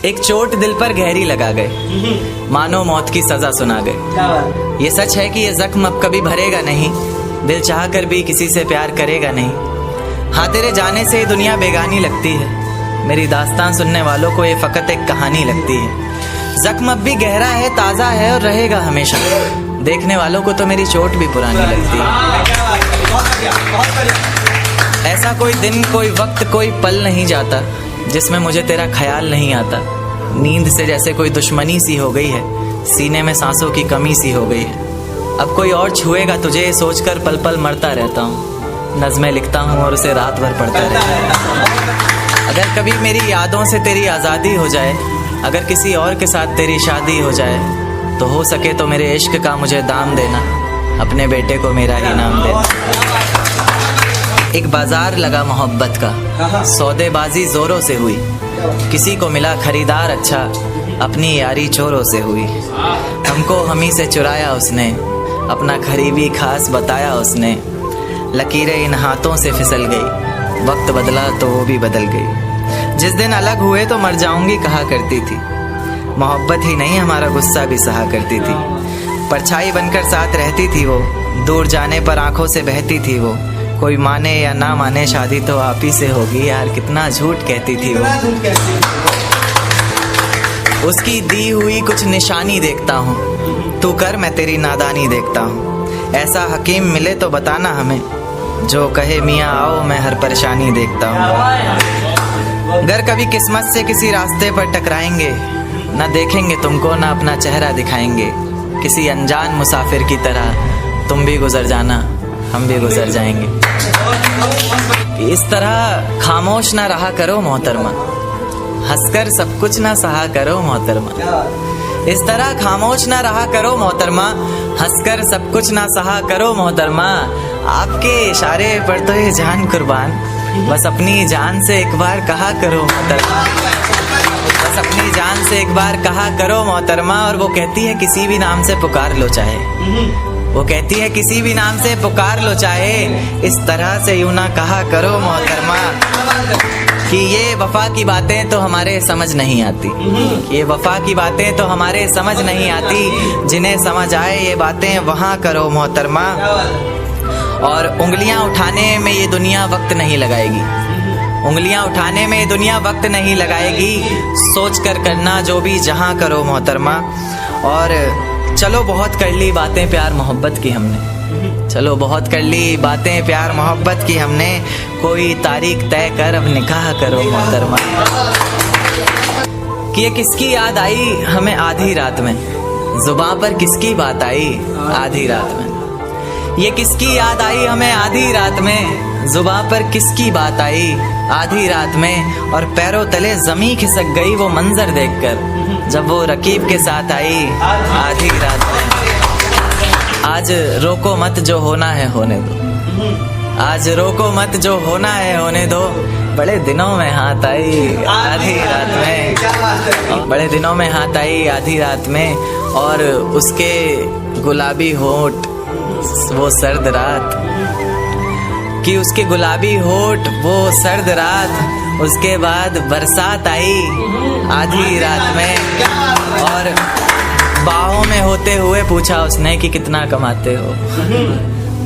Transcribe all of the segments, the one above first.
एक चोट दिल पर गहरी लगा गए, मानो मौत की सजा सुना गए। ये सच है कि ये जख्म अब कभी भरेगा नहीं, दिल चाह कर भी किसी से प्यार करेगा नहीं। हाँ, तेरे जाने से ये दुनिया बेगानी लगती है, मेरी दास्तान सुनने वालों को ये फकत एक कहानी लगती है। जख्म अब भी गहरा है, ताज़ा है और रहेगा हमेशा, देखने वालों को तो मेरी चोट भी पुरानी लगती है। ऐसा कोई दिन, कोई वक्त, कोई पल नहीं जाता जिसमें मुझे तेरा ख्याल नहीं आता। नींद से जैसे कोई दुश्मनी सी हो गई है, सीने में सांसों की कमी सी हो गई है। अब कोई और छुएगा तुझे सोचकर पल पल मरता रहता हूँ, नज़में लिखता हूँ और उसे रात भर पढ़ता रहता हूँ। अगर कभी मेरी यादों से तेरी आज़ादी हो जाए, अगर किसी और के साथ तेरी शादी हो जाए, तो हो सके तो मेरे इश्क का मुझे दाम देना, अपने बेटे को मेरा ही नाम देना। एक बाजार लगा मोहब्बत का, सौदेबाजी जोरों से हुई, किसी को मिला खरीदार अच्छा, अपनी यारी चोरों से हुई। हमको हमी से चुराया उसने, अपना करीबी खास बताया उसने। लकीरें इन हाथों से फिसल गई, वक्त बदला तो वो भी बदल गई। जिस दिन अलग हुए तो मर जाऊंगी कहा करती थी, मोहब्बत ही नहीं हमारा गुस्सा भी सहा करती थी। परछाई बनकर साथ रहती थी वो, दूर जाने पर आंखों से बहती थी वो। कोई माने या ना माने शादी तो आप ही से होगी, यार कितना झूठ कहती थी वो। उसकी दी हुई कुछ निशानी देखता हूँ, तू कर मैं तेरी नादानी देखता हूँ। ऐसा हकीम मिले तो बताना हमें, जो कहे मियाँ आओ मैं हर परेशानी देखता हूँ। अगर कभी किस्मत से किसी रास्ते पर टकराएंगे, ना देखेंगे तुमको ना अपना चेहरा दिखाएंगे। किसी अनजान मुसाफिर की तरह तुम भी गुजर जाना, हम भी गुजर जाएंगे। इस तरह खामोश ना रहा करो मोहतरमा, हंसकर सब कुछ ना सहा करो मोहतरमा। इस तरह खामोश ना रहा करो मोहतरमा, हंसकर सब कुछ ना सहा करो मोहतरमा। आपके इशारे पर तो ये जान कुर्बान, बस अपनी जान से एक बार कहा करो मोहतरमा, बस अपनी जान से एक बार कहा करो मोहतरमा। और वो कहती है किसी भी नाम से पुकार लो चाहे, वो कहती है किसी भी नाम से पुकार लो चाहे, इस तरह से यूं ना कहा करो मोहतरमा। कि ये वफा की बातें तो हमारे समझ नहीं आती, ये वफा की बातें तो हमारे समझ नहीं आती। जिन्हें समझ आए ये बातें वहाँ करो मोहतरमा। और उंगलियां उठाने में ये दुनिया वक्त नहीं लगाएगी, उंगलियां उठाने में ये दुनिया वक्त नहीं लगाएगी। सोच कर करना जो भी जहाँ करो मोहतरमा। और चलो बहुत कर ली बातें प्यार मोहब्बत की हमने, चलो बहुत कर ली बातें प्यार मोहब्बत की हमने। कोई तारीख तय कर अब निकाह करो मोहतरमा। कि ये किसकी याद आई हमें आधी रात में, जुबां पर किसकी बात आई आधी रात में। ये किसकी याद आई हमें आधी रात में, जुबां पर किसकी बात आई आधी रात में। और पैरों तले जमी खिसक गई वो मंजर देखकर, जब वो रकीब के साथ आई आधी रात में। आज रोको मत जो होना है होने दो, आज रोको मत जो होना है होने दो। बड़े दिनों में हाथ आई आधी रात में, बड़े दिनों में हाथ आई आधी रात में। और उसके गुलाबी होंठ वो सर्द रात, कि उसके गुलाबी होठ वो सर्द रात। उसके बाद बरसात आई आधी रात में। और बाहों में होते हुए पूछा उसने कि कितना कमाते हो,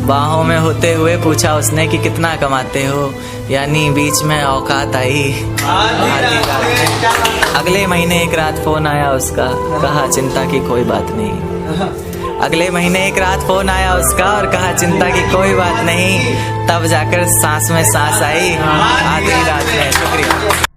बाहों में होते हुए पूछा उसने कि कितना कमाते हो। यानी बीच में औकात आई आधी रात में। अगले महीने एक रात फोन आया उसका, कहा चिंता की कोई बात नहीं। अगले महीने एक रात फोन आया उसका और कहा चिंता की कोई बात नहीं। तब जाकर सांस में सांस आई आधी रात में। शुक्रिया।